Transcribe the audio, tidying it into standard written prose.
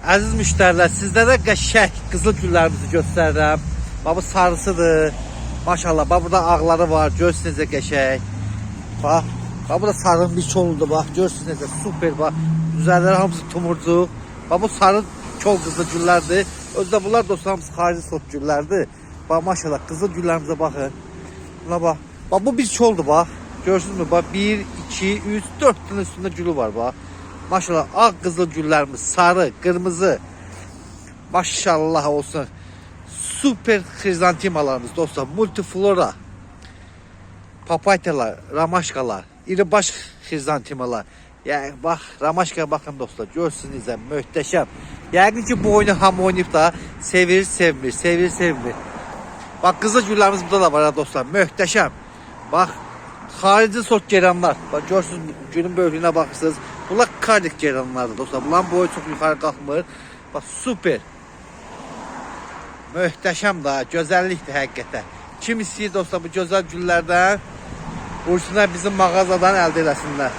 Əziz müştərilər, sizlərə qəşəng qızıl güllərimizi göstərirəm. Bax bu sarısıdır. Maşallah, bax burada ağları var. Görürsünüz necə qəşəng. Bax, bax bu da sarının bir koludur. Bax, görürsünüz necə super. Bax, üzərləri hamısı tumurcuq. Bax bu sarı kol qızıl güllərdir. Özdə bunlar dostlar hamısı xarici sort güllərdir. Bax maşallah, qızıl güllərimizə baxın. Buna bax. Bax bu bir koldur bax. Görürsünüzmü? Bax 1, 2, 3, 4 dənə üstündə gülü var bax. Maşallah ağ qızıl güllərimiz, sarı, qırmızı. Maşallah olsun. Super xrizantimalarımız dostlar. Multiflora. Papaytalar, ramaşkalar, iribaş xrizantimalar. Yəni bax, ramaşkaya baxın dostlar. Görürsünüz necə möhtəşəm. Yəqin ki bu oyunu hamı oynayıb da sevir, sevmir, sevir, sevmir. Bax qızıl güllərimiz burada da var ha dostlar. Möhtəşəm. Bax xarici sort geranlar. Bax görürsünüz günün böyüklüyünə baxırsınız. Bunlar kardik geranlardır dostlar. Bunların boyu çox yuxarı qalxmır. Bax super. Möhtəşəm da, gözəllikdir həqiqətən. Kim istəyir dostlar bu gözəl güllərdən buyursunlar bizim mağazadan əldə eləsinlər.